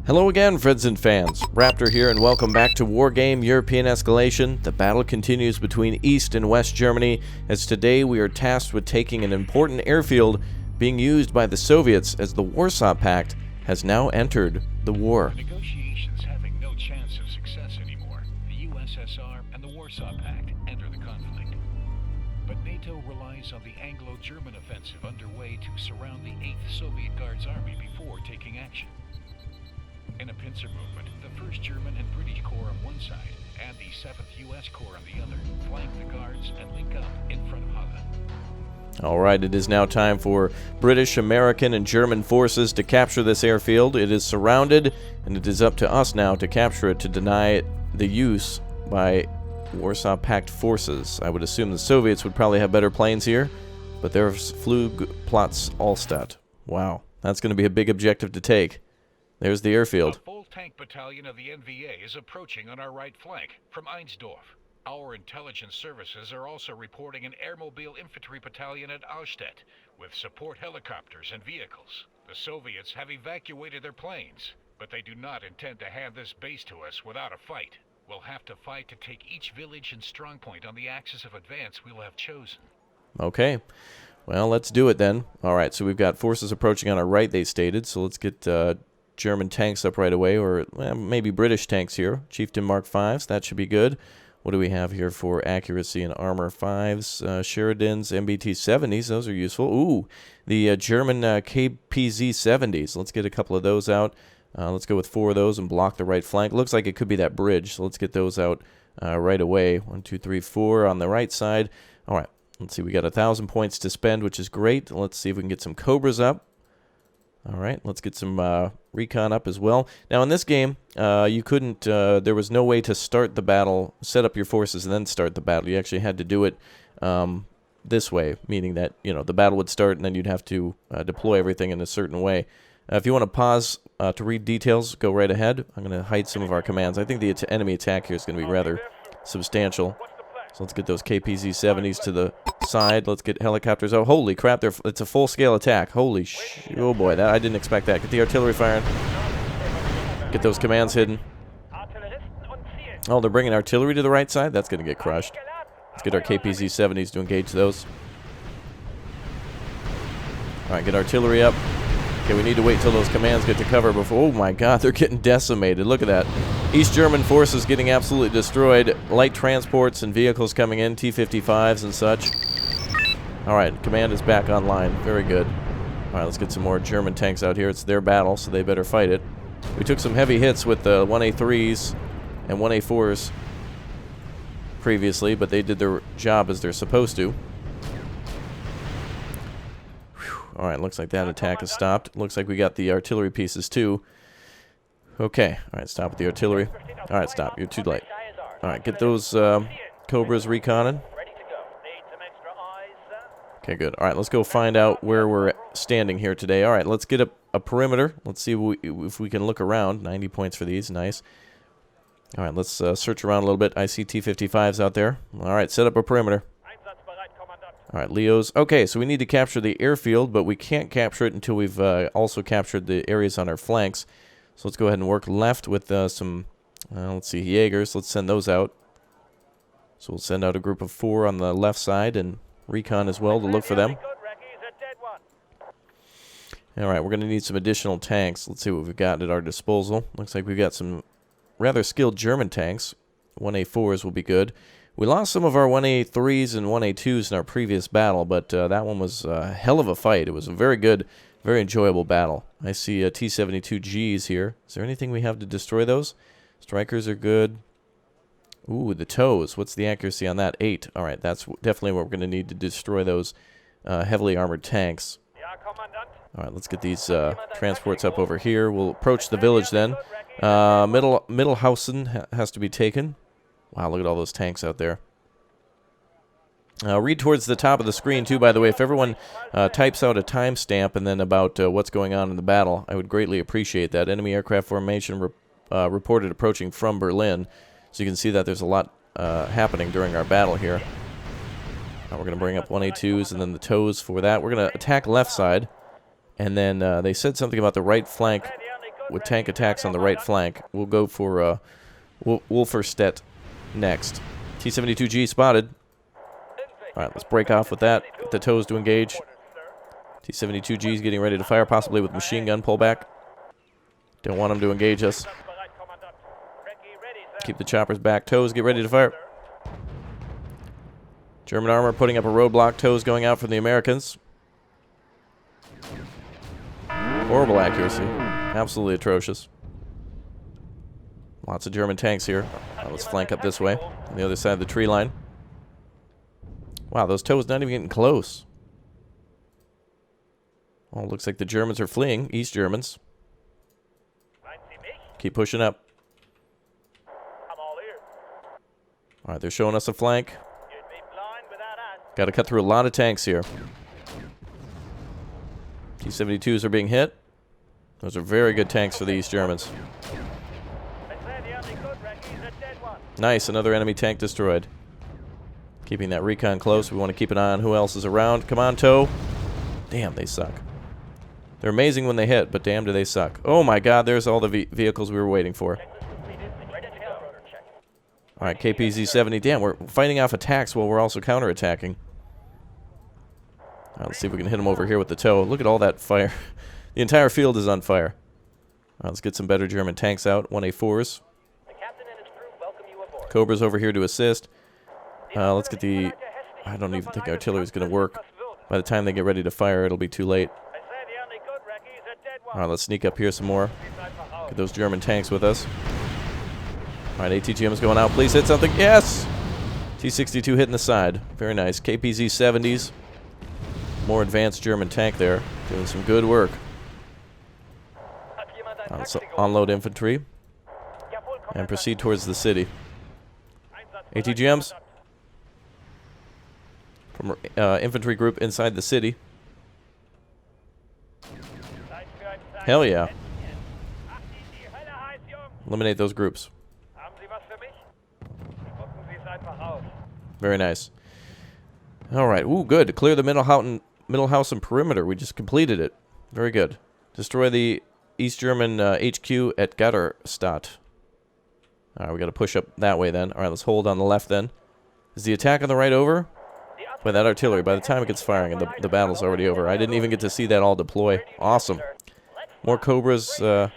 Hello again, friends and fans. Raptor here, and welcome back to Wargame European Escalation. The battle continues between East and West Germany, as today we are tasked with taking an important airfield being used by the Soviets, as the Warsaw Pact has now entered the war. Negotiations having no chance of success anymore. The USSR and the Warsaw Pact enter the conflict. But NATO relies on the Anglo-German offensive underway to surround the 8th Soviet Guards Army before taking action. In a pincer movement, the 1st German and British Corps on one side and the 7th U.S. Corps on the other flank the Guards and link up in front of Halle. Alright, it is now time for British, American, and German forces to capture this airfield. It is surrounded, and it is up to us now to capture it to deny the use by Warsaw Pact forces. I would assume the Soviets would probably have better planes here, but there's Flugplatz Allstadt. Wow, that's going to be a big objective to take. There's the airfield. A full tank battalion of the NVA is approaching on our right flank from Einsdorf. Our intelligence services are also reporting an airmobile infantry battalion at Austedt with support helicopters and vehicles. The Soviets have evacuated their planes, but they do not intend to hand this base to us without a fight. We'll have to fight to take each village and strongpoint on the axis of advance we'll have chosen. Okay. Well, let's do it then. Alright, so we've got forces approaching on our right, they stated, so let's get German tanks up right away, or maybe British tanks here. Chieftain Mark 5s, that should be good. What do we have here for accuracy and armor? 5s, Sheridans, MBT 70s, those are useful. Ooh, the German KPZ 70s. Let's get a couple of those out. Let's go with 4 of those and block the right flank. Looks like it could be that bridge, so let's get those out right away. 1, 2, 3, 4 on the right side. All right, let's see, we got 1,000 points to spend, which is great. Let's see if we can get some Cobras up. All right, let's get some recon up as well. Now, in this game, you couldn't, there was no way to start the battle, set up your forces, and then start the battle. You actually had to do it this way, meaning that, you know, the battle would start, and then you'd have to deploy everything in a certain way. If you want to pause to read details, go right ahead. I'm going to hide some of our commands. I think the enemy attack here is going to be rather substantial. So let's get those KPZ-70s to the side. Let's get helicopters. Oh, holy crap. It's a full-scale attack. Holy oh, boy. I didn't expect that. Get the artillery firing. Get those commands hidden. Oh, they're bringing artillery to the right side? That's going to get crushed. Let's get our KPZ-70s to engage those. All right, get artillery up. Okay, we need to wait till those commands get to cover before... Oh, my God. They're getting decimated. Look at that. East German forces getting absolutely destroyed. Light transports and vehicles coming in, T-55s and such. All right, command is back online. Very good. All right, let's get some more German tanks out here. It's their battle, so they better fight it. We took some heavy hits with the 1A3s and 1A4s previously, but they did their job as they're supposed to. Whew. All right, looks like that attack has stopped. Looks like we got the artillery pieces, too. Okay, all right, stop with the artillery. All right, stop. You're too late. All right, get those Cobras reconning. Okay, good. All right, let's go find out where we're standing here today. All right, let's get a perimeter. Let's see if we can look around. 90 points for these. Nice. All right, let's search around a little bit. I see T-55s out there. All right, set up a perimeter. All right, Leos. Okay, so we need to capture the airfield, but we can't capture it until we've also captured the areas on our flanks. So let's go ahead and work left with some, let's see, Jaegers. Let's send those out. So we'll send out a group of 4 on the left side and recon as well to look for them. All right, we're going to need some additional tanks. Let's see what we've got at our disposal. Looks like we've got some rather skilled German tanks. 1A4s will be good. We lost some of our 1A3s and 1A2s in our previous battle, but that one was a hell of a fight. It was a very good, very enjoyable battle. I see T-72Gs here. Is there anything we have to destroy those? Strikers are good. Ooh, the toes. What's the accuracy on that? 8. All right, that's definitely what we're going to need to destroy those heavily armored tanks. All right, let's get these transports up over here. We'll approach the village then. Mittelhausen has to be taken. Wow, look at all those tanks out there. Read towards the top of the screen, too, by the way. If everyone types out a timestamp and then about what's going on in the battle, I would greatly appreciate that. Enemy aircraft formation reported approaching from Berlin. So you can see that there's a lot happening during our battle here. We're going to bring up 1A2s and then the toes for that. We're going to attack left side. And then they said something about the right flank with tank attacks on the right flank. We'll go for Wolferstedt next. T-72G spotted. All right, let's break off with that. Get the toes to engage. T-72G is getting ready to fire, possibly with machine gun pullback. Don't want them to engage us. Keep the choppers back. Toes, get ready to fire. German armor putting up a roadblock. Toes going out for the Americans. Horrible accuracy. Absolutely atrocious. Lots of German tanks here. Let's flank up this way, on the other side of the tree line. Wow, those toes not even getting close. Well, looks like the Germans are fleeing. East Germans. Keep pushing up. All right, they're showing us a flank. Got to cut through a lot of tanks here. T-72s are being hit. Those are very good tanks for the East Germans. Nice, another enemy tank destroyed. Keeping that recon close. We want to keep an eye on who else is around. Come on, Toe. Damn, they suck. They're amazing when they hit, but damn do they suck. Oh my god, there's all the vehicles we were waiting for. Alright, KPZ-70. Damn, we're fighting off attacks while we're also counterattacking. Let's see if we can hit them over here with the Toe. Look at all that fire. The entire field is on fire. Let's get some better German tanks out. 1A4s. Cobra's over here to assist. Let's get the... I don't even think artillery is going to work. By the time they get ready to fire, it'll be too late. Alright, let's sneak up here some more. Get those German tanks with us. Alright, ATGM is going out. Please hit something. Yes! T-62 hitting the side. Very nice. KPZ-70s. More advanced German tank there. Doing some good work. Let's unload infantry. And proceed towards the city. ATGMs. From infantry group inside the city. Hell yeah. Eliminate those groups. Very nice. Alright, ooh, good. Clear the Mittelhausen perimeter. We just completed it. Very good. Destroy the East German HQ at Gatterstadt. Alright, we gotta push up that way then. Alright, let's hold on the left then. Is the attack on the right over? Boy, that artillery, by the time it gets firing, and the battle's already over. I didn't even get to see that all deploy. Awesome. More Cobras. Oh,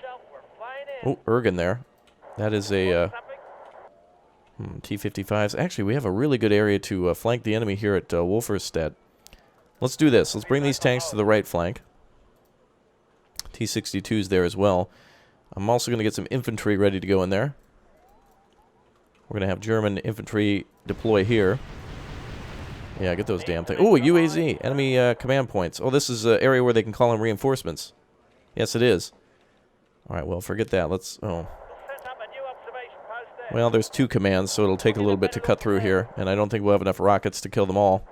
Ergen there. That is a T-55s. Actually, we have a really good area to flank the enemy here at Wolferstedt. Let's do this. Let's bring these tanks to the right flank. T-62s there as well. I'm also going to get some infantry ready to go in there. We're going to have German infantry deploy here. Yeah, get those damn things. Oh, UAZ. Enemy command points. Oh, this is an area where they can call in reinforcements. Yes, it is. Alright, well, forget that. Let's... Oh. Well, there's 2 commands, so it'll take a little bit to cut through here. And I don't think we'll have enough rockets to kill them all.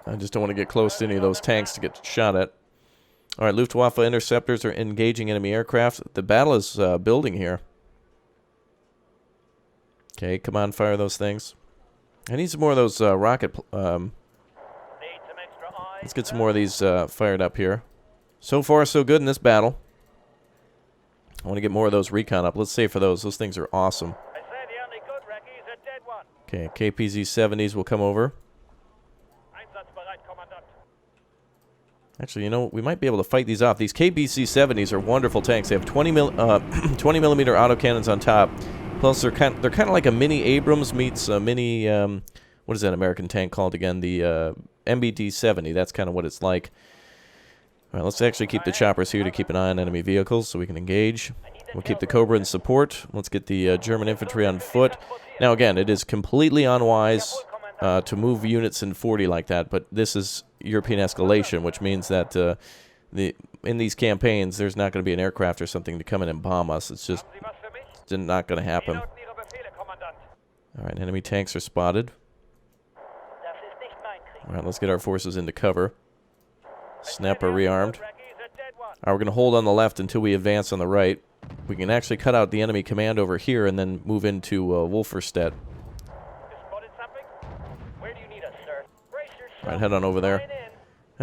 I just don't want to get close to any of those tanks to get shot at. Alright, Luftwaffe interceptors are engaging enemy aircraft. The battle is building here. Okay, come on, fire those things. I need some more of those rocket... let's get some more of these fired up here. So far, so good in this battle. I want to get more of those recon up. Let's save for those. Those things are awesome. Okay, KPZ-70s will come over. Actually, you know, we might be able to fight these off. These KPZ-70s are wonderful tanks. They have 20 millimeter autocannons on top. Plus, they're kind of like a mini Abrams meets a mini, what is that American tank called again? The MBD-70. That's kind of what it's like. All right, let's actually keep the choppers here to keep an eye on enemy vehicles so we can engage. We'll keep the Cobra in support. Let's get the German infantry on foot. Now, again, it is completely unwise to move units in 40 like that, but this is European escalation, which means that in these campaigns, there's not going to be an aircraft or something to come in and bomb us. It's just not going to happen. All right, enemy tanks are spotted. All right, let's get our forces into cover. Snapper rearmed. All right, we're going to hold on the left until we advance on the right. We can actually cut out the enemy command over here and then move into Wolferstedt. All right, head on over there.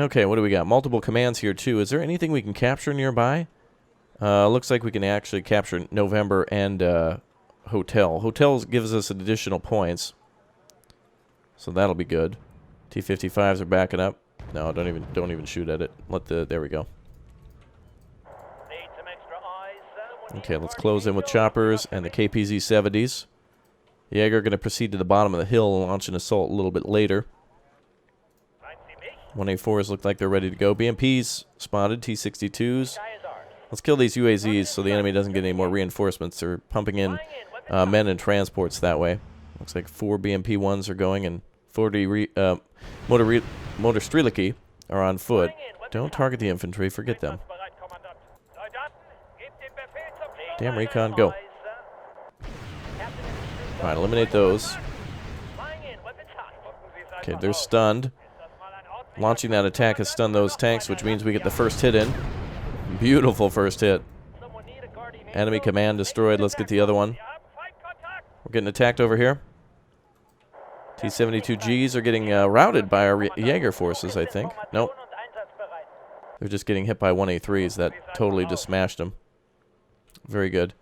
Okay, what do we got? Multiple commands here, too. Is there anything we can capture nearby? Looks like we can actually capture November and Hotel. Hotels gives us additional points, so that'll be good. T-55s are backing up. No, don't even shoot at it. There we go. Okay, let's close in with choppers and the KPZ-70s. Jaeger going to proceed to the bottom of the hill and launch an assault a little bit later. 1A4s look like they're ready to go. BMPs spotted, T-62s. Let's kill these UAZs so the enemy doesn't get any more reinforcements. They're pumping in men and transports that way. Looks like 4 BMP-1s are going and 40 motor Streliki are on foot. Don't target the infantry, forget them. Damn recon, go. Alright, eliminate those. Okay, they're stunned. Launching that attack has stunned those tanks, which means we get the first hit in. Beautiful first hit. Enemy command destroyed. Let's get the other one. We're getting attacked over here. T-72Gs are getting routed by our Jaeger forces, I think. Nope. They're just getting hit by 1A3s. That totally just smashed them. Very good.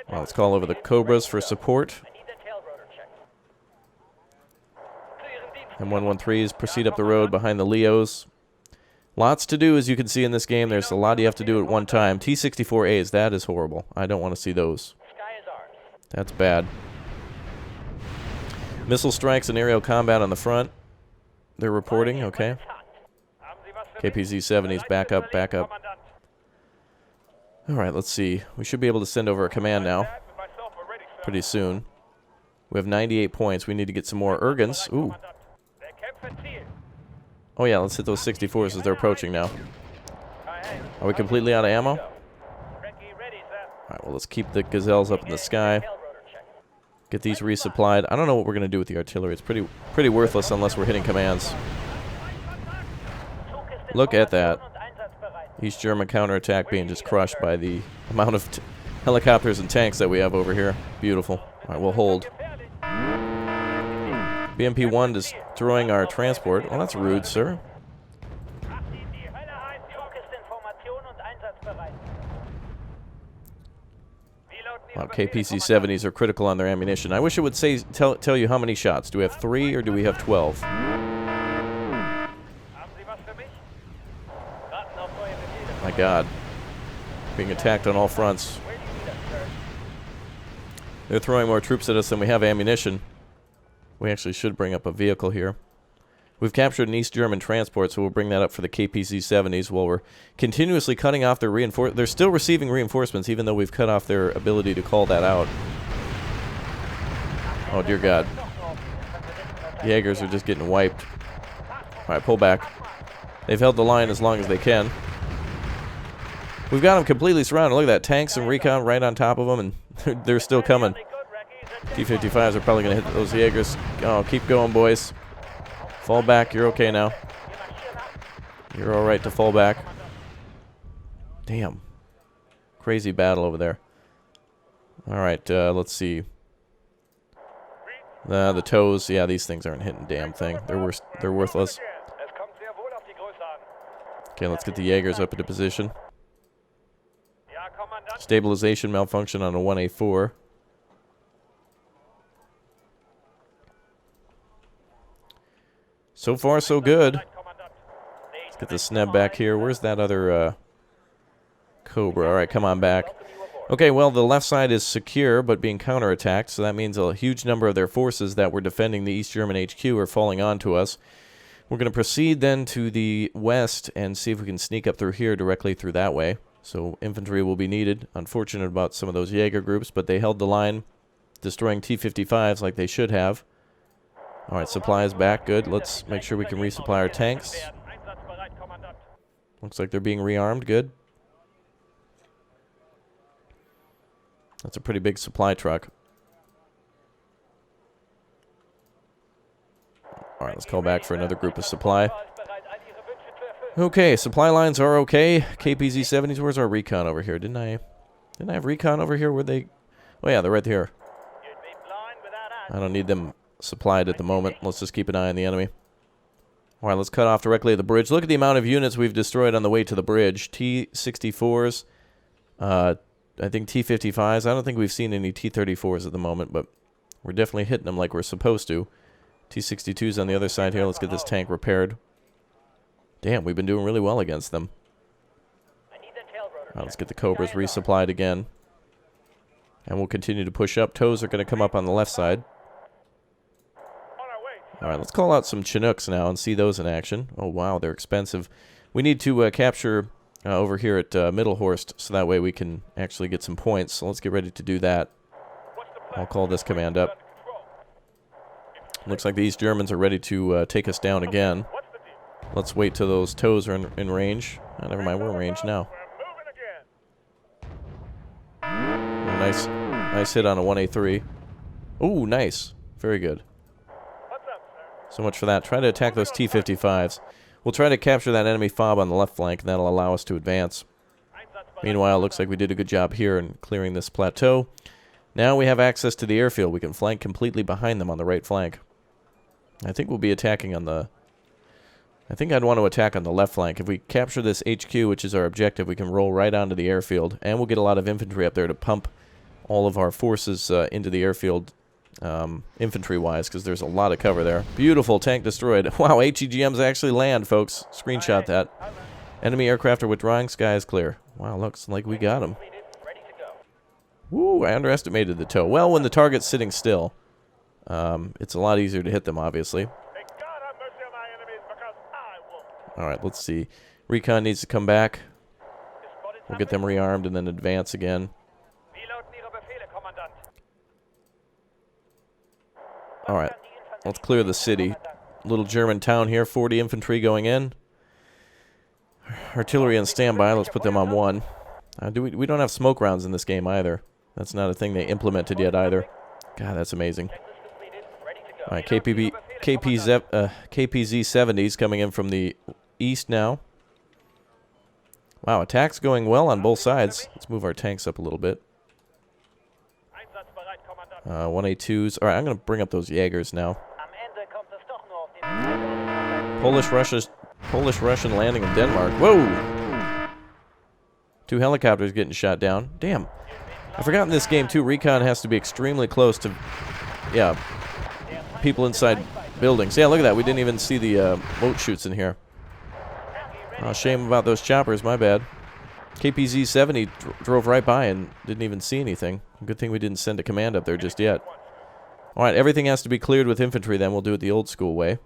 Well, let's call over the Cobras for support. M113s proceed up the road behind the Leos. Lots to do, as you can see in this game. There's a lot you have to do at one time. T-64As, that is horrible. I don't want to see those. That's bad. Missile strikes and aerial combat on the front. They're reporting, okay. KPZ-70s, back up, back up. Alright, let's see. We should be able to send over a command now. Pretty soon. We have 98 points. We need to get some more Ergens. Ooh. Oh yeah, let's hit those 64s as they're approaching now. Are we completely out of ammo? Alright, well let's keep the Gazelles up in the sky. Get these resupplied. I don't know what we're going to do with the artillery. It's pretty worthless unless we're hitting commands. Look at that. East German counterattack being just crushed by the amount of helicopters and tanks that we have over here. Beautiful. Alright, we'll hold. BMP-1 destroying our transport. Well, that's rude, sir. Wow, KPC-70s are critical on their ammunition. I wish it would say tell you how many shots. Do we have 3 or do we have 12? My God. Being attacked on all fronts. They're throwing more troops at us than we have ammunition. We actually should bring up a vehicle here. We've captured an East German transport, so we'll bring that up for the KPC-70s while we're continuously cutting off their reinforcements. They're still receiving reinforcements, even though we've cut off their ability to call that out. Oh, dear God. Jaegers are just getting wiped. Alright, pull back. They've held the line as long as they can. We've got them completely surrounded. Look at that. Tanks and recon right on top of them, and they're still coming. T-55s are probably going to hit those Jaegers. Oh, keep going, boys. Fall back. You're okay now. You're all right to fall back. Damn. Crazy battle over there. All right, let's see. The toes. Yeah, these things aren't hitting a damn thing. They're worthless. Okay, let's get the Jaegers up into position. Stabilization malfunction on a 1A4. So far, so good. Let's get the Sneb back here. Where's that other Cobra? All right, come on back. Okay, well, the left side is secure, but being counterattacked, so that means a huge number of their forces that were defending the East German HQ are falling onto us. We're going to proceed then to the west and see if we can sneak up through here directly through that way. So infantry will be needed. Unfortunate about some of those Jaeger groups, but they held the line, destroying T-55s like they should have. All right, supplies back. Good. Let's make sure we can resupply our tanks. Looks like they're being rearmed. Good. That's a pretty big supply truck. All right, let's call back for another group of supply. Okay, supply lines are okay. KPZ-70s, where's our recon over here? Didn't I have recon over here? Where they? Oh yeah, they're right here. I don't need them supplied at the moment. Let's just keep an eye on the enemy. All right, let's cut off directly at the bridge. Look at the amount of units we've destroyed on the way to the bridge. T-64s, I think T-55s. I don't think we've seen any T-34s at the moment, but we're definitely hitting them like we're supposed to. T-62s on the other side here. Let's get this tank repaired. Damn, we've been doing really well against them. All right, let's get the Cobras resupplied again. And we'll continue to push up. Toes are going to come up on the left side. All right, let's call out some Chinooks now and see those in action. Oh, wow, they're expensive. We need to capture over here at Middlehorst, so that way we can actually get some points. So let's get ready to do that. I'll call this command up. Looks like these Germans are ready to take us down again. Let's wait till those toes are in range. Oh, never mind, we're in range now. Oh, nice hit on a 1A3. Ooh, nice. Very good. So much for that. Try to attack those T-55s. We'll try to capture that enemy fob on the left flank, and that'll allow us to advance. Meanwhile, it looks like we did a good job here in clearing this plateau. Now we have access to the airfield. We can flank completely behind them on the right flank. I think we'll be attacking on the... I think I'd want to attack on the left flank. If we capture this HQ, which is our objective, we can roll right onto the airfield, and we'll get a lot of infantry up there to pump all of our forces into the airfield infantry-wise, because there's a lot of cover there. Beautiful, tank destroyed. Wow, HEGMs actually land, folks. Screenshot that. Enemy aircraft are withdrawing. Sky is clear. Wow, looks like we got them. Woo, I underestimated the tow. Well, when the target's sitting still, it's a lot easier to hit them, obviously. Alright, let's see. Recon needs to come back. We'll get them rearmed and then advance again. Alright, let's clear the city. Little German town here, 40 infantry going in. Artillery on standby, let's put them on 1. We don't have smoke rounds in this game either. That's not a thing they implemented yet either. God, that's amazing. Alright, KPZ-70s coming in from the east now. Wow, attacks going well on both sides. Let's move our tanks up a little bit. 1A2s. Alright, I'm going to bring up those Jaegers now. Polish-Russian landing in Denmark. Whoa! 2 helicopters getting shot down. Damn. I forgot in this game, too, recon has to be extremely close to, yeah, people inside buildings. Yeah, look at that. We didn't even see the boat shoots in here. Shame about those choppers. My bad. KPZ-70 drove right by and didn't even see anything. Good thing we didn't send a command up there just yet. Alright, everything has to be cleared with infantry then. We'll do it the old school way.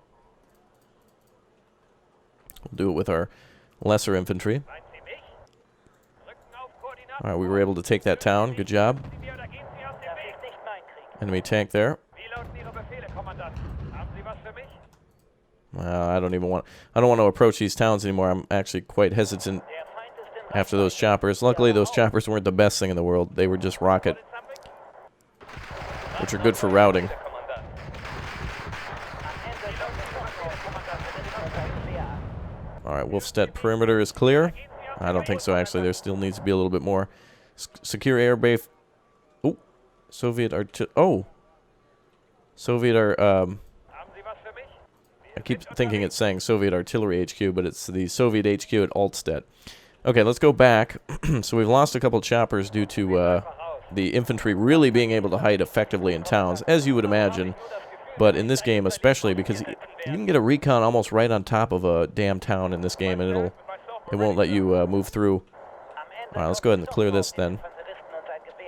We'll do it with our lesser infantry. Alright, we were able to take that town. Good job. Enemy tank there. I don't want to approach these towns anymore. I'm actually quite hesitant after those choppers. Luckily, those choppers weren't the best thing in the world. They were just rocket, which are good for routing. Alright, Wolfstedt perimeter is clear. I don't think so, actually. There still needs to be a little bit more. Secure air base. Oh, Soviet I keep thinking it's saying Soviet Artillery HQ, but it's the Soviet HQ at Altstedt. Okay, let's go back. So we've lost a couple choppers due to the infantry really being able to hide effectively in towns, as you would imagine. But in this game especially, because you can get a recon almost right on top of a damn town in this game, and it won't let you move through. Alright, let's go ahead and clear this then.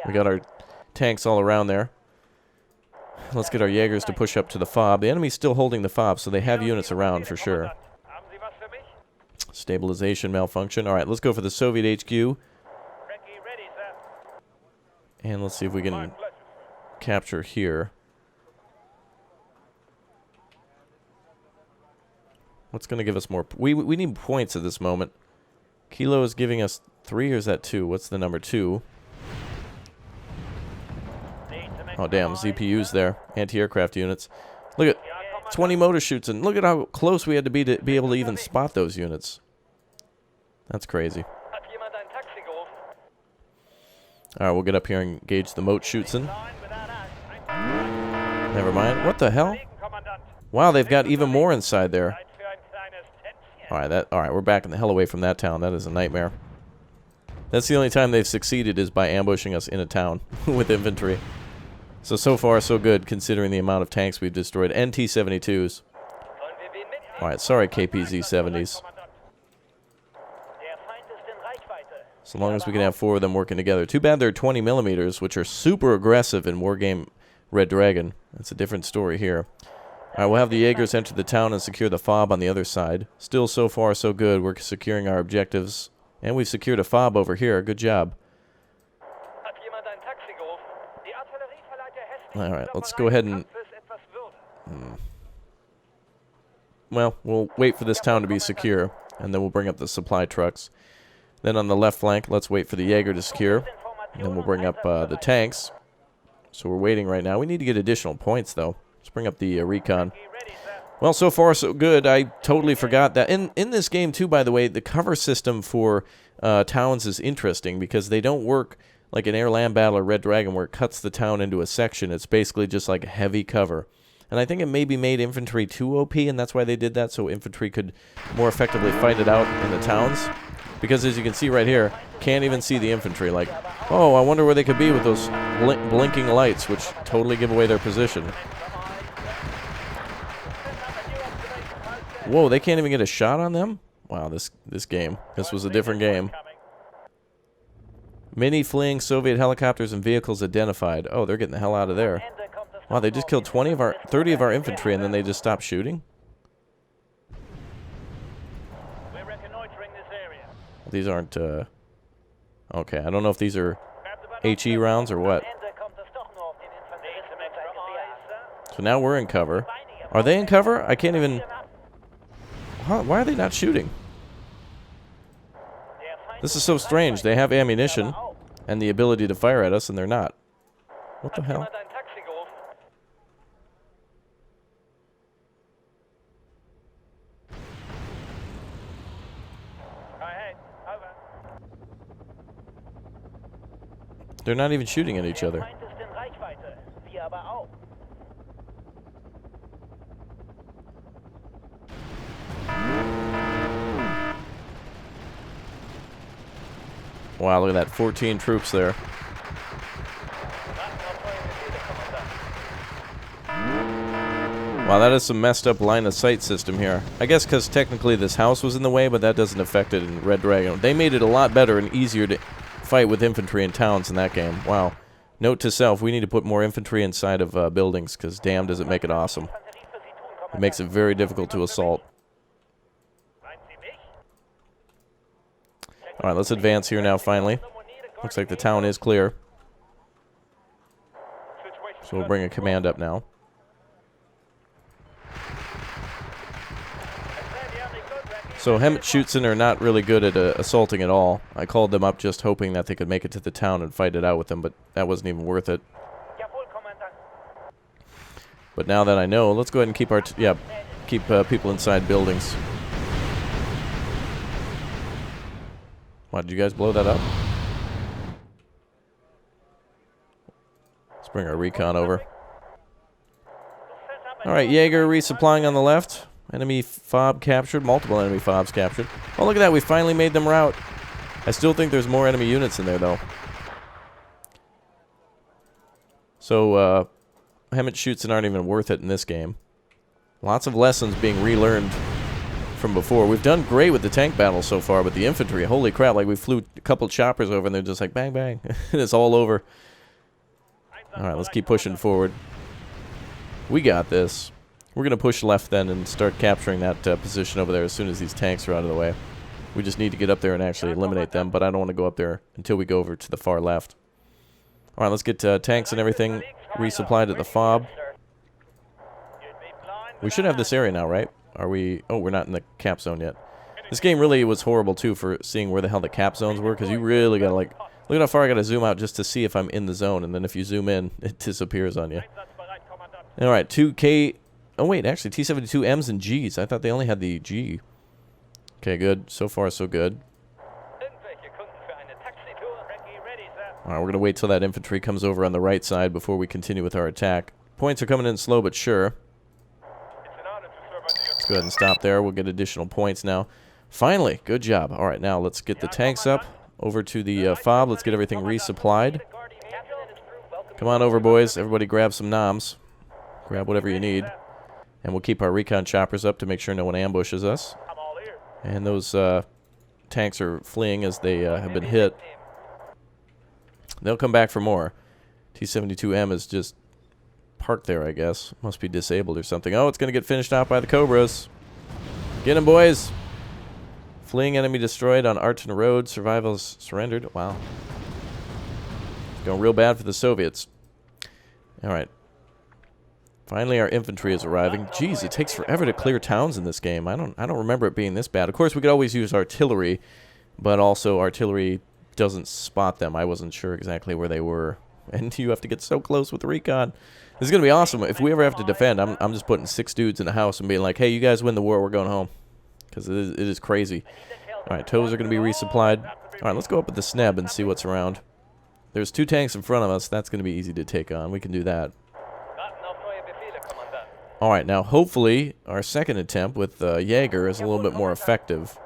We got our tanks all around there. Let's get our Jaegers to push up to the fob. The enemy's still holding the fob, so they have units around for sure. Stabilization malfunction. Alright, let's go for the Soviet HQ. And let's see if we can capture here. What's going to give us more? We need points at this moment. Kilo is giving us 3, or is that 2? What's the number 2? Oh, damn. ZPUs there. Anti-aircraft units. Look at 20 motor shoots, and look at how close we had to be able to even spot those units. That's crazy. Alright, we'll get up here and engage the moat shoots-in. Never mind. What the hell? Wow, they've got even more inside there. Alright, we're backing the hell away from that town. That is a nightmare. That's the only time they've succeeded is by ambushing us in a town with infantry. So far, so good, considering the amount of tanks we've destroyed. And T-72s. Alright, sorry, KPZ-70s. So long as we can have 4 of them working together. Too bad they're 20 millimeters, which are super aggressive in Wargame Red Dragon. That's a different story here. Alright, we'll have the Jaegers enter the town and secure the fob on the other side. Still, so far, so good. We're securing our objectives. And we've secured a fob over here. Good job. Alright, let's go ahead and... Well, we'll wait for this town to be secure, and then we'll bring up the supply trucks. Then on the left flank, let's wait for the Jaeger to secure. And then we'll bring up the tanks. So we're waiting right now. We need to get additional points, though. Let's bring up the recon. Well, so far, so good. I totally forgot that. In this game, too, by the way, the cover system for towns is interesting because they don't work like an air-land battle or Red Dragon where it cuts the town into a section. It's basically just like heavy cover. And I think it maybe made infantry too OP, and that's why they did that, so infantry could more effectively fight it out in the towns. Because as you can see right here, can't even see the infantry. Like, oh, I wonder where they could be with those blinking lights, which totally give away their position. Whoa, they can't even get a shot on them? Wow, this game. This was a different game. Many fleeing Soviet helicopters and vehicles identified. Oh, they're getting the hell out of there. Wow, they just killed 30 of our infantry, and then they just stopped shooting? These aren't, okay, I don't know if these are HE rounds or what. So now we're in cover. Are they in cover? I can't even... Huh, why are they not shooting? This is so strange. They have ammunition and the ability to fire at us, and they're not. What the hell? They're not even shooting at each other. Wow, look at that. 14 troops there. Wow, that is some messed up line of sight system here. I guess because technically this house was in the way, but that doesn't affect it in Red Dragon. They made it a lot better and easier to fight with infantry in towns in that game. Wow. Note to self, we need to put more infantry inside of buildings, because damn does it make it awesome. It makes it very difficult to assault. Alright, let's advance here now finally. Looks like the town is clear. So we'll bring a command up now. So Hemetschutzen are not really good at assaulting at all. I called them up just hoping that they could make it to the town and fight it out with them, but that wasn't even worth it. But now that I know, let's go ahead and keep our keep people inside buildings. Why did you guys blow that up? Let's bring our recon over. Alright, Jaeger resupplying on the left. Enemy fob captured. Multiple enemy fobs captured. Oh, look at that. We finally made them rout. I still think there's more enemy units in there, though. So, Hemetschutzen aren't even worth it in this game. Lots of lessons being relearned from before. We've done great with the tank battle so far, but the infantry, holy crap, like we flew a couple choppers over and they're just like bang, bang. And it's all over. Alright, let's keep pushing forward. We got this. We're going to push left then and start capturing that position over there as soon as these tanks are out of the way. We just need to get up there and actually eliminate them, but I don't want to go up there until we go over to the far left. Alright, let's get tanks and everything resupplied at the fob. We should have this area now, right? Are we... Oh, we're not in the cap zone yet. This game really was horrible, too, for seeing where the hell the cap zones were, because you really got to, like... Look at how far I got to zoom out just to see if I'm in the zone, and then if you zoom in, it disappears on you. Alright, 2K... Oh, wait, actually, T-72 M's and G's. I thought they only had the G. Okay, good. So far, so good. Alright, we're going to wait till that infantry comes over on the right side before we continue with our attack. Points are coming in slow but sure. go ahead and stop there. We'll get additional points now. Finally, good job. All right, now let's get the tanks up over to the fob. Let's get everything resupplied. Come on over, boys. Everybody grab some noms. Grab whatever you need. And we'll keep our recon choppers up to make sure no one ambushes us. And those tanks are fleeing as they have been hit. They'll come back for more. T-72M is just parked there, I guess. Must be disabled or something. Oh, it's going to get finished off by the Cobras. Get him, boys. Fleeing enemy destroyed on Arton Road. Survivors surrendered. Wow. It's going real bad for the Soviets. All right. Finally, our infantry is arriving. Jeez, it takes forever to clear towns in this game. I don't remember it being this bad. Of course, we could always use artillery, but also artillery doesn't spot them. I wasn't sure exactly where they were. And you have to get so close with the recon. This is going to be awesome. If we ever have to defend, I'm just putting 6 dudes in the house and being like, hey, you guys win the war, we're going home. Because it is crazy. All right, tows are going to be resupplied. All right, let's go up with the Sneb and see what's around. There's 2 tanks in front of us. That's going to be easy to take on. We can do that. All right, now hopefully our second attempt with Jaeger is a little bit more effective.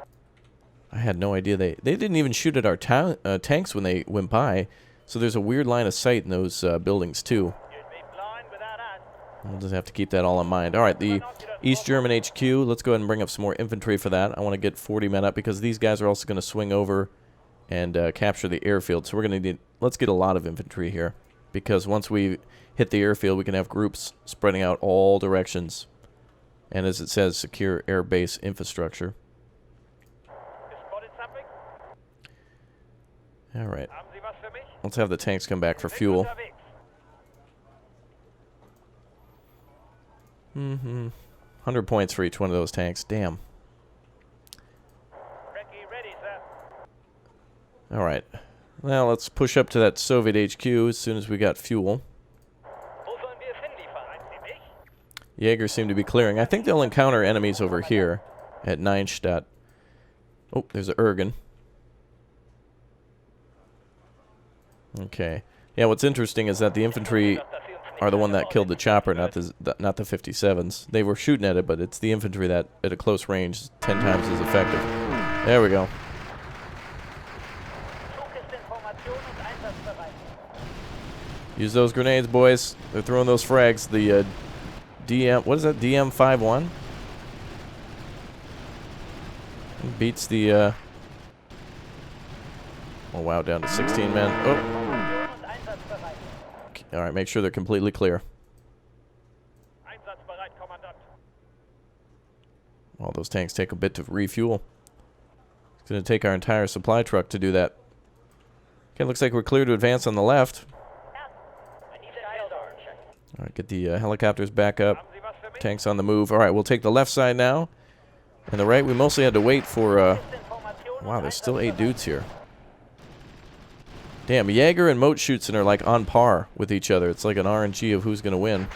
I had no idea they didn't even shoot at our tanks when they went by. So there's a weird line of sight in those buildings too. We'll just have to keep that all in mind. All right, the East German HQ. Let's go ahead and bring up some more infantry for that. I want to get 40 men up because these guys are also going to swing over and capture the airfield. So we're going to need. Let's get a lot of infantry here because once we hit the airfield, we can have groups spreading out all directions. And as it says, secure air base infrastructure. All right. Let's have the tanks come back for fuel. 100 points for each one of those tanks. Damn. All right. Well, let's push up to that Soviet HQ as soon as we got fuel. Jaeger seem to be clearing. I think they'll encounter enemies over here at Neinstadt. Oh, there's a Ergen. Okay. Yeah, what's interesting is that the infantry are the one that killed the chopper, not the 57s. They were shooting at it, but it's the infantry that, at a close range, is 10 times as effective. There we go. Use those grenades, boys. They're throwing those frags. The DM, what is that? DM51? Beats the, oh wow, down to 16 men. Oh. All right, make sure they're completely clear. All those tanks take a bit to refuel. It's going to take our entire supply truck to do that. Okay, looks like we're clear to advance on the left. All right, get the helicopters back up. Tanks on the move. All right, we'll take the left side now. And the right, we mostly had to wait for... wow, there's still 8 dudes here. Damn, Jaeger and Moat Schutzen are like on par with each other. It's like an RNG of who's going to win.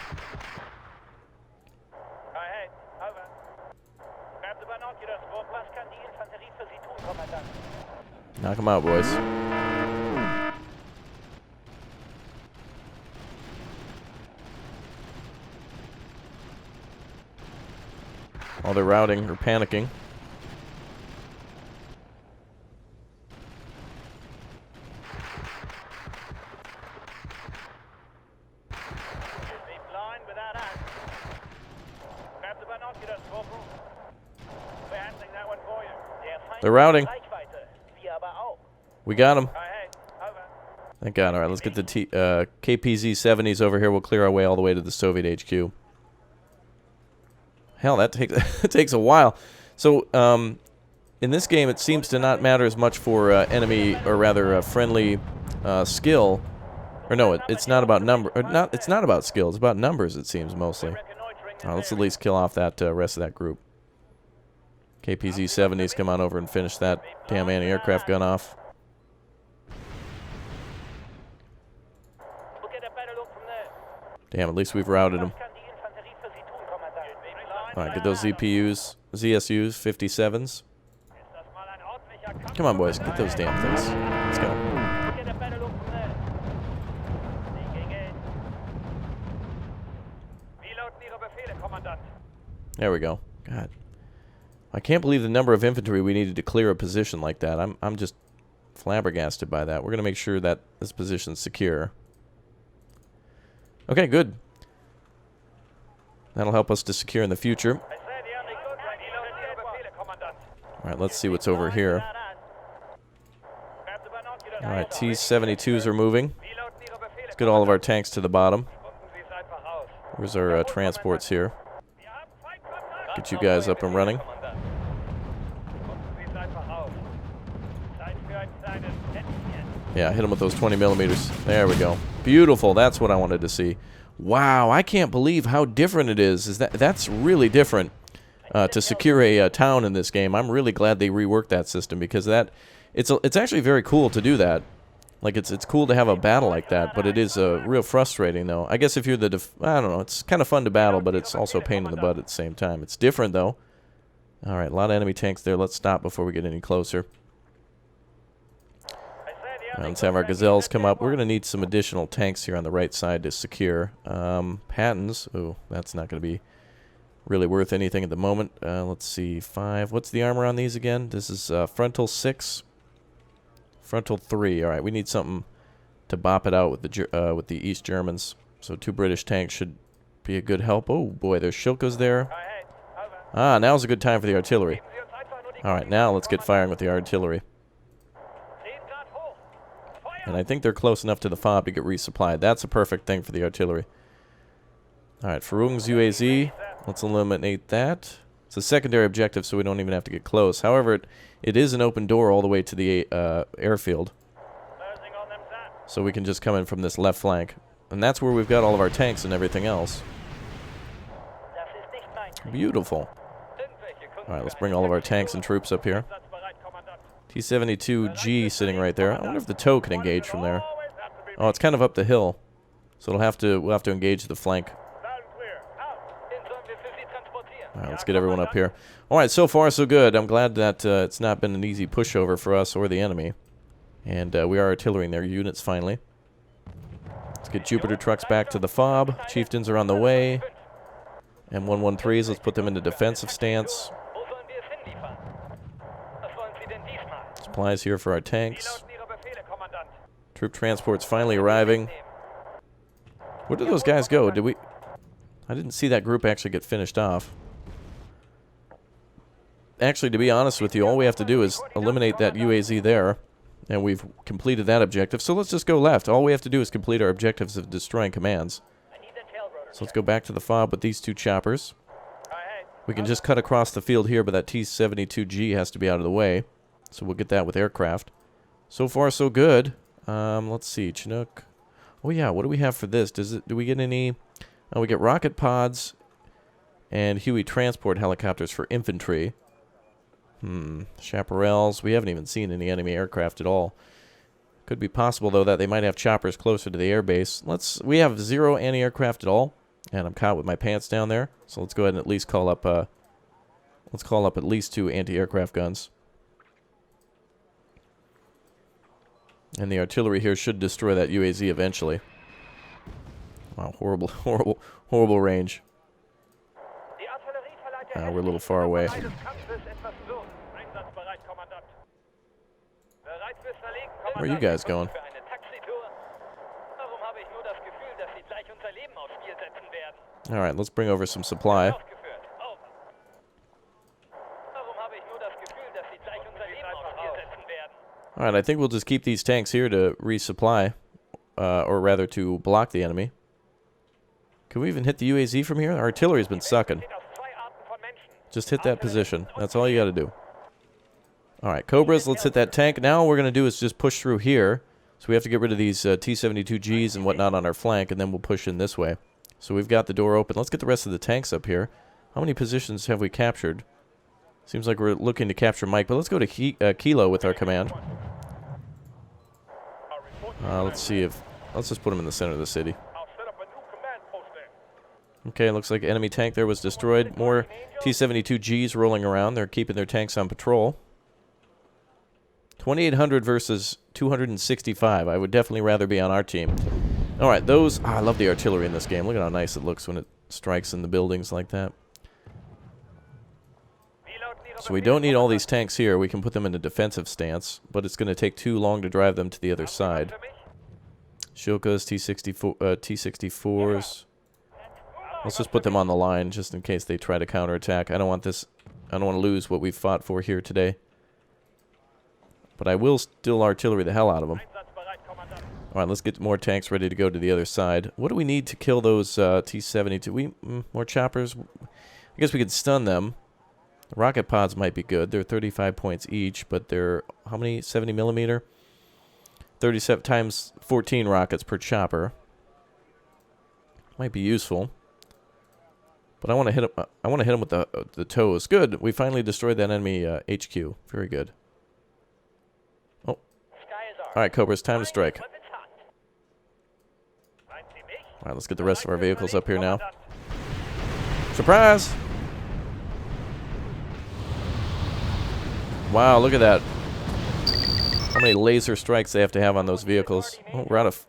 Knock them out, boys. While they're routing or panicking. They're routing. We got them. Thank God. All right, let's get the KPZ-70s over here. We'll clear our way all the way to the Soviet HQ. Hell, that takes a while. So, in this game, it seems to not matter as much for enemy, or rather, friendly skill. Or no, it's not about number. Or not. It's not about skill. It's about numbers. It seems mostly. All right, let's at least kill off that rest of that group. KPZ-70s, come on over and finish that damn anti-aircraft gun off. Damn, at least we've routed them. Alright, get those ZSUs, 57s. Come on, boys, get those damn things. Let's go. There we go. God. I can't believe the number of infantry we needed to clear a position like that. I'm just flabbergasted by that. We're going to make sure that this position's secure. Okay, good. That'll help us to secure in the future. Alright, let's see what's over here. Alright, T-72s are moving. Let's get all of our tanks to the bottom. Where's our transports here? Get you guys up and running. Yeah, hit them with those 20 millimeters. There we go. Beautiful. That's what I wanted to see. Wow, I can't believe how different it is. That's really different to secure a town in this game. I'm really glad they reworked that system because it's actually very cool to do that. Like it's cool to have a battle like that, but it is real frustrating though. I guess if you're the I don't know, it's kind of fun to battle, but it's also a pain in the butt at the same time. It's different though. All right, a lot of enemy tanks there. Let's stop before we get any closer. Let's have our gazelles come up. We're going to need some additional tanks here on the right side to secure. Pattons. Oh, that's not going to be really worth anything at the moment. Let's see. 5. What's the armor on these again? This is frontal 6. Frontal 3. All right, we need something to bop it out with the East Germans. So 2 British tanks should be a good help. Oh, boy, there's Shilkas there. Ah, now's a good time for the artillery. All right, now let's get firing with the artillery. And I think they're close enough to the FOB to get resupplied. That's a perfect thing for the artillery. Alright, Farung's UAZ. Let's eliminate that. It's a secondary objective, so we don't even have to get close. However, it is an open door all the way to the airfield. So we can just come in from this left flank. And that's where we've got all of our tanks and everything else. Beautiful. Alright, let's bring all of our tanks and troops up here. T-72G sitting right there. I wonder if the TOW can engage from there. Oh, it's kind of up the hill. So we'll have to engage the flank. Alright, let's get everyone up here. Alright, so far so good. I'm glad that it's not been an easy pushover for us or the enemy. And we are artillerying their units finally. Let's get Jupiter trucks back to the FOB. Chieftains are on the way. M113s, let's put them into defensive stance. Supplies here for our tanks. Troop transports finally arriving. Where did those guys go? I didn't see that group actually get finished off. Actually, to be honest with you, all we have to do is eliminate that UAZ there. And we've completed that objective. So let's just go left. All we have to do is complete our objectives of destroying commands. So let's go back to the FOB with these 2 choppers. We can just cut across the field here, but that T-72G has to be out of the way. So we'll get that with aircraft. So far, so good. Let's see, Chinook. Oh yeah, what do we have for this? Do we get any? Oh, we get rocket pods and Huey transport helicopters for infantry. Chaparrals. We haven't even seen any enemy aircraft at all. Could be possible though that they might have choppers closer to the airbase. We have 0 anti-aircraft at all, and I'm caught with my pants down there. So let's go ahead and at least call up. Let's call up at least 2 anti-aircraft guns. And the artillery here should destroy that UAZ eventually. Wow, horrible, horrible, horrible range. We're a little far away. Where are you guys going? Alright, let's bring over some supply. Alright, I think we'll just keep these tanks here to resupply. Or rather to block the enemy. Can we even hit the UAZ from here? Our artillery's been sucking. Just hit that position. That's all you gotta do. Alright, Cobras, let's hit that tank. Now all we're gonna do is just push through here. So we have to get rid of these T-72Gs and whatnot on our flank, and then we'll push in this way. So we've got the door open. Let's get the rest of the tanks up here. How many positions have we captured? Seems like we're looking to capture Mike, but let's go to Kilo with our command. Let's see if... Let's just put him in the center of the city. Okay, looks like enemy tank there was destroyed. More T-72Gs rolling around. They're keeping their tanks on patrol. 2,800 versus 265. I would definitely rather be on our team. Alright, those... I love the artillery in this game. Look at how nice it looks when it strikes in the buildings like that. So we don't need all these tanks here. We can put them in a defensive stance, but it's going to take too long to drive them to the other side. Shilkas, T-64s. Let's just put them on the line just in case they try to counterattack. I don't want this. I don't want to lose what we've fought for here today. But I will still artillery the hell out of them. Alright, let's get more tanks ready to go to the other side. What do we need to kill those T-72? More choppers? I guess we could stun them. The rocket pods might be good. They're 35 points each, but they're, how many? 70 millimeter? 37 times 14 rockets per chopper. Might be useful. But I want to hit him. I want to hit him with the toes. Good. We finally destroyed that enemy HQ. Very good. Oh. All right, Cobras. Time to strike. All right, let's get the rest of our vehicles up here now. Surprise! Wow, look at that. How many laser strikes they have to have on those vehicles. Oh, we're out of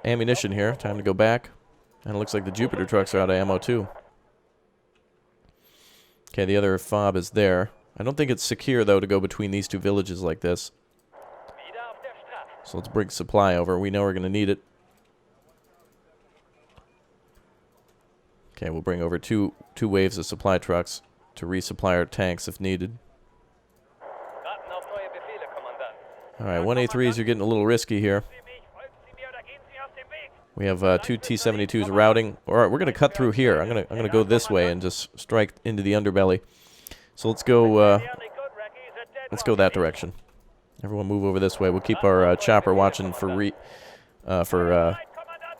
ammunition here. Time to go back. And it looks like the Jupiter trucks are out of ammo too. Okay, the other fob is there. I don't think it's secure though to go between these two villages like this. So let's bring supply over. We know we're going to need it. Okay, we'll bring over two waves of supply trucks to resupply our tanks if needed. Alright, 1A3s are getting a little risky here. We have two T-72s routing. Alright, we're going to cut through here. I'm gonna go this way and just strike into the underbelly. So let's go that direction. Everyone move over this way. We'll keep our chopper watching for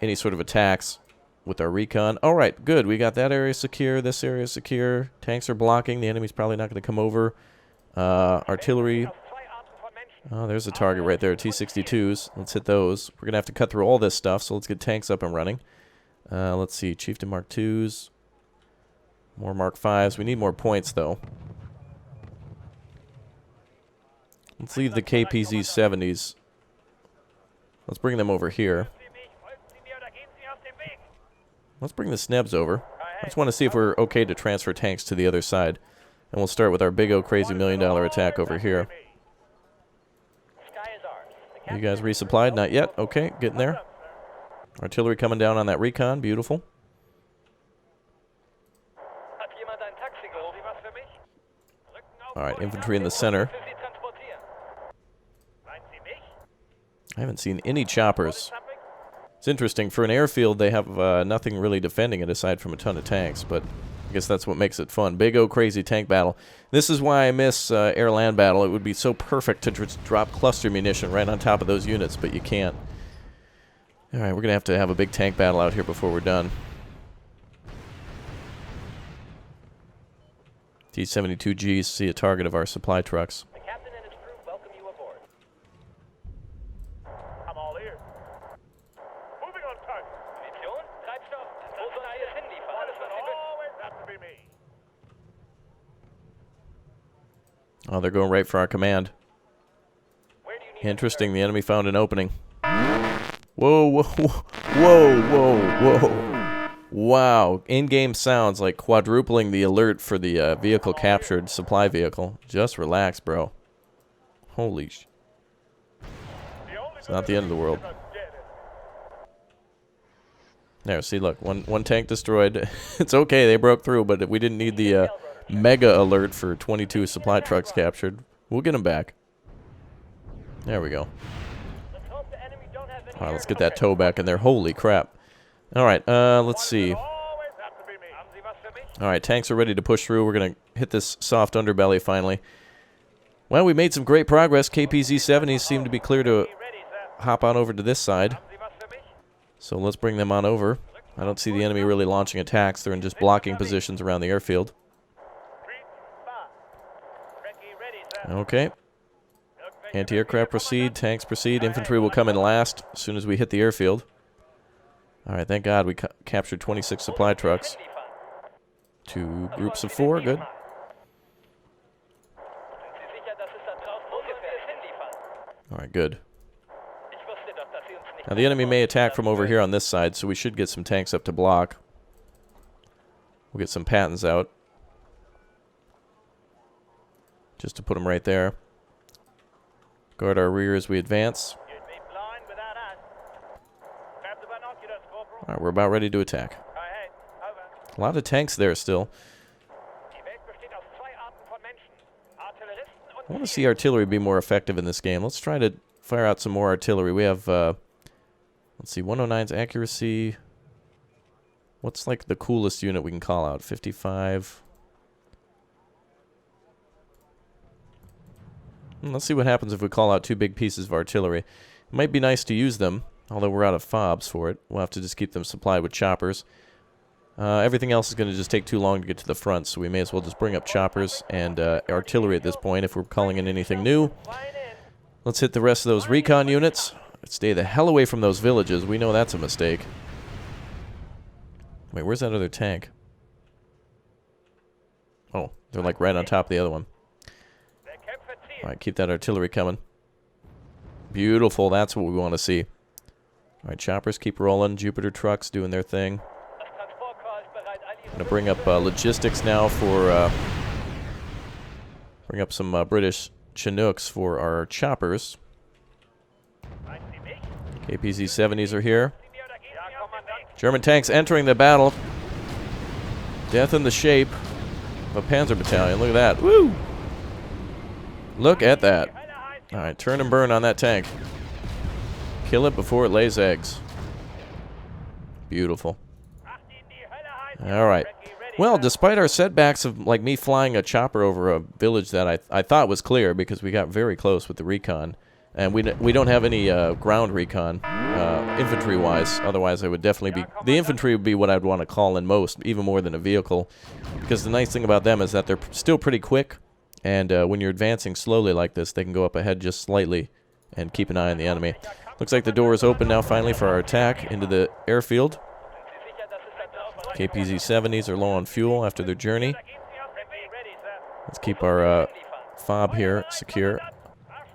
any sort of attacks with our recon. Alright, good. We got that area secure. This area secure. Tanks are blocking. The enemy's probably not going to come over. Artillery. Oh, there's a target right there. T-62s. Let's hit those. We're going to have to cut through all this stuff, so let's get tanks up and running. Let's see. Chieftain Mark 2s. More Mark 5s. We need more points, though. Let's leave the KPZ-70s. Let's bring them over here. Let's bring the Snebs over. I just want to see if we're okay to transfer tanks to the other side. And we'll start with our big old crazy $1 million attack over here. You guys resupplied? Not yet. Okay, getting there. Artillery coming down on that recon. Beautiful. Alright, infantry in the center. I haven't seen any choppers. It's interesting. For an airfield, they have nothing really defending it aside from a ton of tanks, but I guess that's what makes it fun. Big old crazy tank battle. This is why I miss air-land battle. It would be so perfect to just drop cluster munition right on top of those units, but you can't. Alright, we're going to have a big tank battle out here before we're done. T-72Gs see a target of our supply trucks. The captain and his crew welcome you aboard. I'm all ears. Moving on target. Munition, Treibstoff, Dosen't hinliefern. Das always have to be me. Oh, they're going right for our command. Where do you need Interesting, the enemy found an opening. Whoa, whoa, whoa, whoa, whoa. Wow, in-game sounds like quadrupling the alert for the vehicle captured supply vehicle. Just relax, bro. Holy sh... It's not the end of the world. There, see, look, one tank destroyed. It's okay, they broke through, but we didn't need the mega alert for 22 supply trucks captured. We'll get them back. There we go. Alright, let's get that tow back in there. Holy crap. Alright, let's see. Alright, tanks are ready to push through. We're going to hit this soft underbelly finally. Well, we made some great progress. KPZ-70s seem to be clear to hop on over to this side. So let's bring them on over. I don't see the enemy really launching attacks. They're in just blocking positions around the airfield. Okay. Anti-aircraft proceed. Tanks proceed. Infantry will come in last as soon as we hit the airfield. Alright, thank God we captured 26 supply trucks. 2 groups of 4, good. Alright, good. Now the enemy may attack from over here on this side, so we should get some tanks up to block. We'll get some Pattons out. just to put them right there. Guard our rear as we advance. You'd be blind without us. Grab the binoculars, Corporal. All right, we're about ready to attack. Go ahead. Over. A lot of tanks there still. Die Welt besteht aus zwei Arten von Menschen. Artilleristen und I want to see artillery be more effective in this game. Let's try to fire out some more artillery. We have, let's see, 109's accuracy. What's like the coolest unit we can call out? 55. Let's see what happens if we call out 2 big pieces of artillery. It might be nice to use them, although we're out of fobs for it. We'll have to just keep them supplied with choppers. Everything else is going to just take too long to get to the front, so we may as well just bring up choppers and artillery at this point if we're calling in anything new. Let's hit the rest of those recon units. Stay the hell away from those villages. We know that's a mistake. Wait, where's that other tank? Oh, they're like right on top of the other one. Alright, keep that artillery coming. Beautiful, that's what we want to see. Alright, choppers keep rolling. Jupiter trucks doing their thing. I'm going to bring up logistics now for... bring up some British Chinooks for our choppers. KPZ-70s are here. German tanks entering the battle. Death in the shape of a Panzer battalion. Look at that. Woo! Look at that. Alright, turn and burn on that tank. Kill it before it lays eggs. Beautiful. Alright. Well, despite our setbacks of like me flying a chopper over a village that I thought was clear because we got very close with the recon. And we don't have any ground recon, infantry-wise. Otherwise, I would definitely be... The infantry would be what I'd want to call in most, even more than a vehicle. Because the nice thing about them is that they're still pretty quick. And when you're advancing slowly like this, they can go up ahead just slightly and keep an eye on the enemy. Looks like the door is open now finally for our attack into the airfield. KPZ-70s are low on fuel after their journey. Let's keep our fob here secure.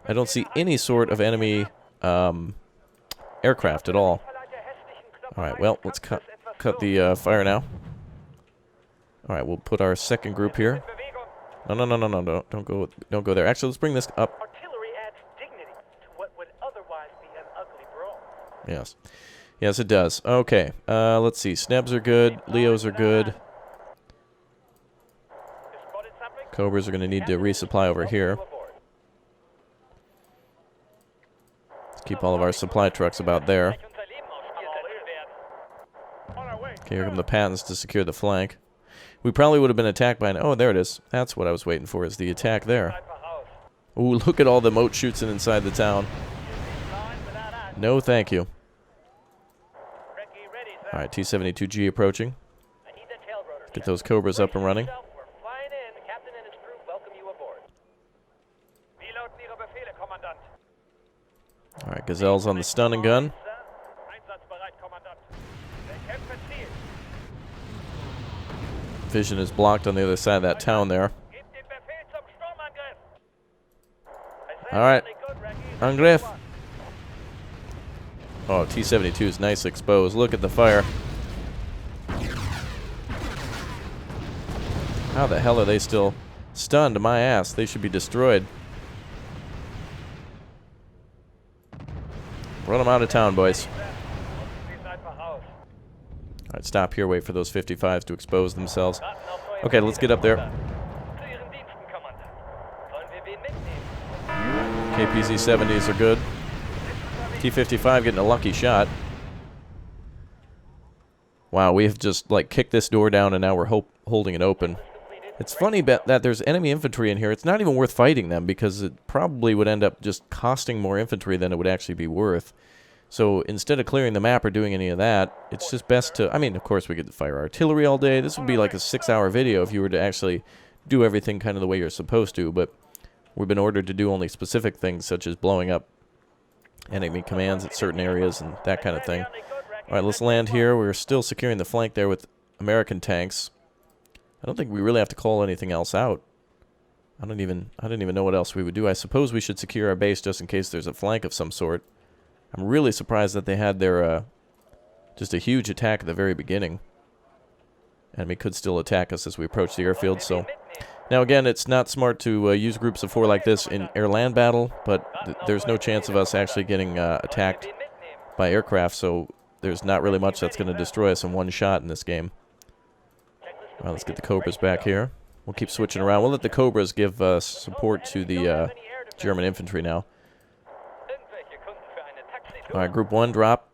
I don't see any sort of enemy aircraft at all. Alright, well, let's cut the fire now. Alright, we'll put our second group here. No, don't go there. Actually, let's bring this up. artillery adds dignity to what would otherwise be an ugly brawl. Yes. Yes, it does. Okay, let's see. Snebs are good. Leos are good. Cobras are going to need to resupply over here. Let's keep all of our supply trucks about there. Okay, here come the Pattons to secure the flank. We probably would have been attacked by an... Oh, there it is. That's what I was waiting for, is the attack there. Ooh, look at all the moat shoots inside the town. No, thank you. Alright, T-72G approaching. Get those Cobras up and running. Alright, Gazelles on the stun and gun. Vision is blocked on the other side of that town there. Alright. Angriff. Oh, T-72 is nice exposed. Look at the fire. How the hell are they still stunned? My ass. They should be destroyed. Run them out of town, boys. Alright, stop here. Wait for those 55s to expose themselves. Okay, let's get up there. KPZ-70s are good. T-55 getting a lucky shot. Wow, we have just, like, kicked this door down and now we're holding it open. It's funny that there's enemy infantry in here. It's not even worth fighting them because it probably would end up just costing more infantry than it would actually be worth. So instead of clearing the map or doing any of that, it's just best to... I mean, of course, we get to fire artillery all day. This would be like a 6-hour video if you were to actually do everything kind of the way you're supposed to, but we've been ordered to do only specific things such as blowing up enemy commands at certain areas and that kind of thing. Alright, let's land here. We're still securing the flank there with American tanks. I don't think we really have to call anything else out. I didn't even know what else we would do. I suppose we should secure our base just in case there's a flank of some sort. I'm really surprised that they had their, just a huge attack at the very beginning. Enemy could still attack us as we approach the airfield, so Now, again, it's not smart to use groups of 4 like this in air-land battle, but there's no chance of us actually getting attacked by aircraft, so there's not really much that's going to destroy us in one shot in this game. Well, let's get the Cobras back here. We'll keep switching around. We'll let the Cobras give support to the German infantry now. Alright, Group 1, drop.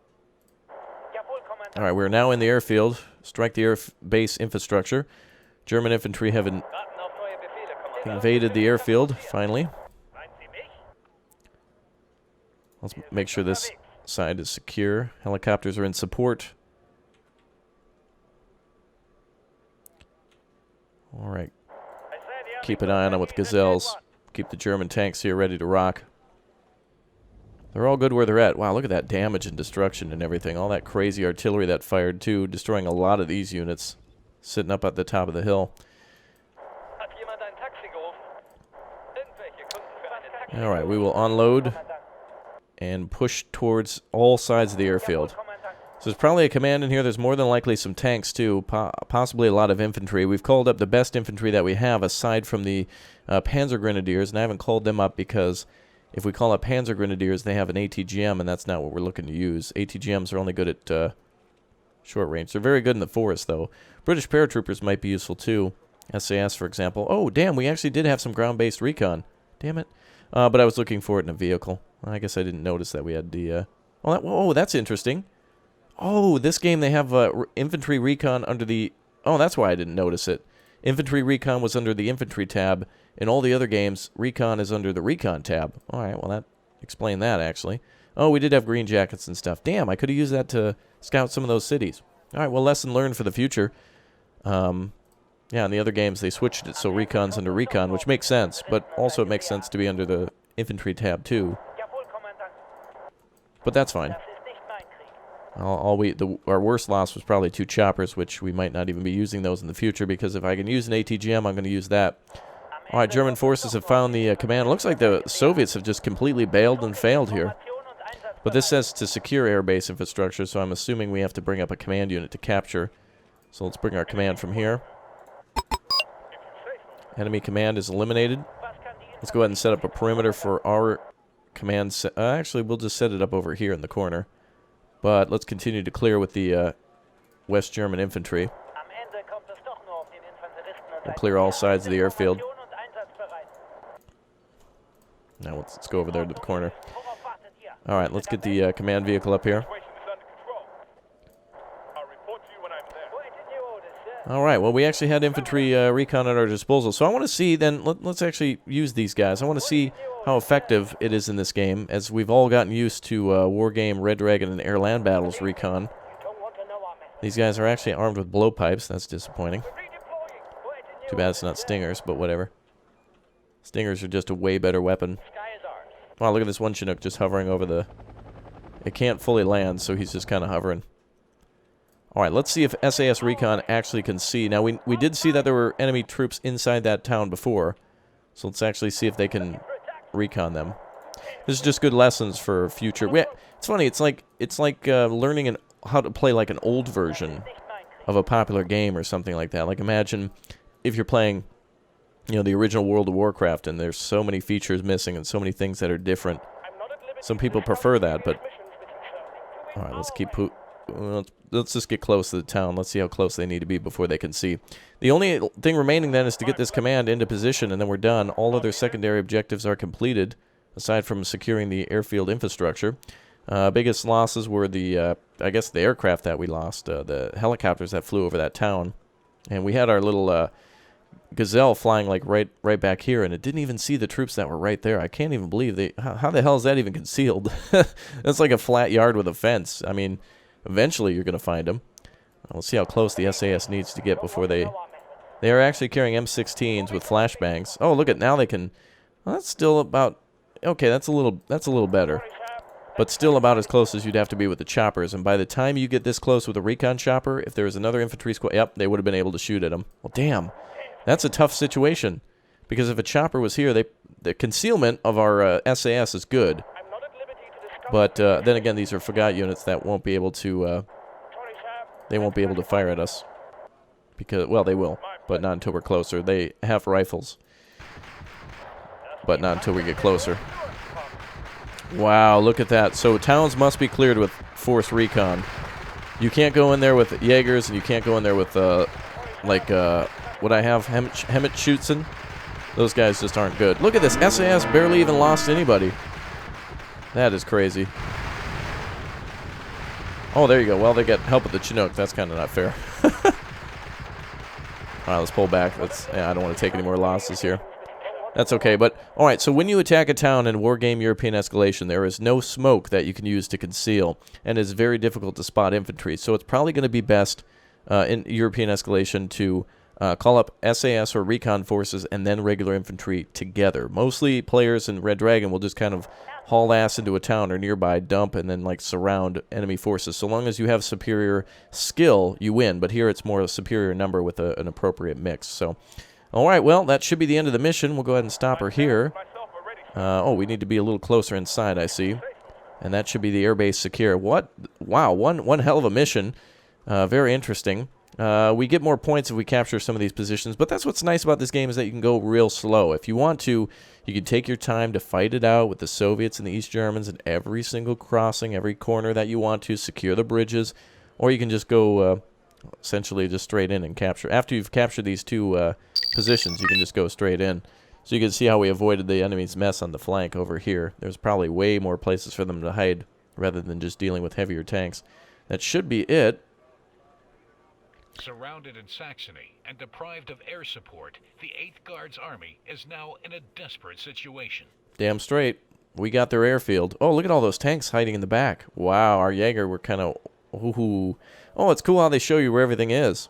Alright, we're now in the airfield. Strike the air base infrastructure. German infantry have invaded the airfield, finally. Let's make sure this side is secure. Helicopters are in support. Alright. Keep an eye on them with Gazelles. Keep the German tanks here ready to rock. They're all good where they're at. Wow, look at that damage and destruction and everything. All that crazy artillery that fired too, destroying a lot of these units. Sitting up at the top of the hill. Alright, we will unload and push towards all sides of the airfield. So there's probably a command in here. There's more than likely some tanks too, possibly a lot of infantry. We've called up the best infantry that we have aside from the Panzer Grenadiers, and I haven't called them up because if we call up Panzer Grenadiers, they have an ATGM, and that's not what we're looking to use. ATGMs are only good at short range. They're very good in the forest, though. British paratroopers might be useful too. SAS, for example. Oh, damn, we actually did have some ground-based recon. Damn it. But I was looking for it in a vehicle. I guess I didn't notice that we had the... Oh, that's interesting. Oh, this game they have infantry recon under the... Oh, that's why I didn't notice it. Infantry recon was under the infantry tab. In all the other games, recon is under the recon tab. Alright, well, that explained that, actually. Oh, we did have green jackets and stuff. Damn, I could have used that to scout some of those cities. Alright, well, lesson learned for the future. Yeah, in the other games, they switched it so recon's under recon, which makes sense, but also it makes sense to be under the infantry tab, too. But that's fine. Our worst loss was probably 2 choppers, which we might not even be using those in the future, because if I can use an ATGM, I'm going to use that. Alright, German forces have found the command. It looks like the Soviets have just completely bailed and failed here. But this says to secure airbase infrastructure, so I'm assuming we have to bring up a command unit to capture. So let's bring our command from here. Enemy command is eliminated. Let's go ahead and set up a perimeter for our command. Actually, we'll just set it up over here in the corner. But let's continue to clear with the West German infantry. We'll clear all sides of the airfield. Now let's go over there to the corner. Alright, let's get the command vehicle up here. Alright, well, we actually had infantry recon at our disposal. So I want to see, then, let's actually use these guys. I want to see how effective it is in this game, as we've all gotten used to Wargame, Red Dragon, and air-land battles recon. These guys are actually armed with blowpipes. That's disappointing. Too bad it's not Stingers, but whatever. Stingers are just a way better weapon. Wow, look at this one Chinook just hovering over the... It can't fully land, so he's just kind of hovering. Alright, let's see if SAS Recon actually can see. Now, we did see that there were enemy troops inside that town before. So let's actually see if they can recon them. This is just good lessons for future... It's funny, it's like learning how to play like an old version of a popular game or something like that. Like, imagine if you're playing, you know, the original World of Warcraft, and there's so many features missing and so many things that are different. Some people prefer that, but... Alright, let's keep... Let's just get close to the town. Let's see how close they need to be before they can see. The only thing remaining then is to get this command into position, and then we're done. All other secondary objectives are completed, aside from securing the airfield infrastructure. Biggest losses were the, I guess, the aircraft that we lost, the helicopters that flew over that town. And we had our little Gazelle flying like right back here, and it didn't even see the troops that were right there. I can't even believe how the hell is that even concealed? That's like a flat yard with a fence. I mean... Eventually, you're going to find them. We'll see how close the SAS needs to get before they... They are actually carrying M16s with flashbangs. Oh, look at now they can... Well, that's still about... Okay, that's a little better. But still about as close as you'd have to be with the choppers. And by the time you get this close with a recon chopper, if there was another infantry squad... Yep, they would have been able to shoot at them. Well, damn. That's a tough situation. Because if a chopper was here, the concealment of our SAS is good. But then again, these are F.A.Q units that won't be able to. They won't be able to fire at us because, well, they will. but not until we're closer. They have rifles, but not until we get closer. Wow, look at that. So towns must be cleared with force recon. You can't go in there with Jaegers, and you can't go in there with, what I have, Hemmet-Schützen. Those guys just aren't good. Look at this. SAS barely even lost anybody. That is crazy. Oh, there you go. Well, they get help with the Chinook. That's kind of not fair. All right, let's pull back. I don't want to take any more losses here. That's okay, but all right, so when you attack a town in Wargame European Escalation, there is no smoke that you can use to conceal, and it's very difficult to spot infantry. So it's probably going to be best in European Escalation to call up SAS or recon forces and then regular infantry together. Mostly players in Red Dragon will just kind of haul ass into a town or nearby, dump, and then like surround enemy forces. So long as you have superior skill, you win, but here it's more a superior number with an appropriate mix. So, all right, well, that should be the end of the mission. We'll go ahead and stop her here. Oh, we need to be a little closer inside, I see. And that should be the airbase secure. What? Wow, one hell of a mission. Very interesting. We get more points if we capture some of these positions, but that's what's nice about this game is that you can go real slow. If you want to, you can take your time to fight it out with the Soviets and the East Germans in every single crossing, every corner that you want to, secure the bridges, or you can just go essentially just straight in and capture. After you've captured these two positions, you can just go straight in. So you can see how we avoided the enemy's mess on the flank over here. There's probably way more places for them to hide rather than just dealing with heavier tanks. That should be it. Surrounded in Saxony and deprived of air support, the 8th Guards Army is now in a desperate situation. Damn straight. We got their airfield. Oh, look at all those tanks hiding in the back. Wow, our Jaeger were kind of... Ooh. Oh, it's cool how they show you where everything is.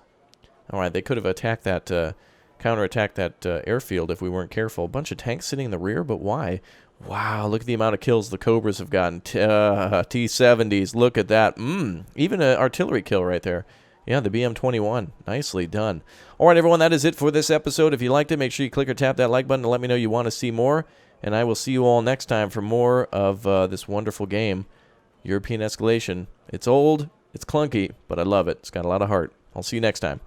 All right, they could have attacked that... counterattack that airfield if we weren't careful. A bunch of tanks sitting in the rear, but why? Wow, look at the amount of kills the Cobras have gotten. T-70s, look at that. Even an artillery kill right there. Yeah, the BM-21. Nicely done. All right, everyone, that is it for this episode. If you liked it, make sure you click or tap that like button to let me know you want to see more. And I will see you all next time for more of this wonderful game, European Escalation. It's old, it's clunky, but I love it. It's got a lot of heart. I'll see you next time.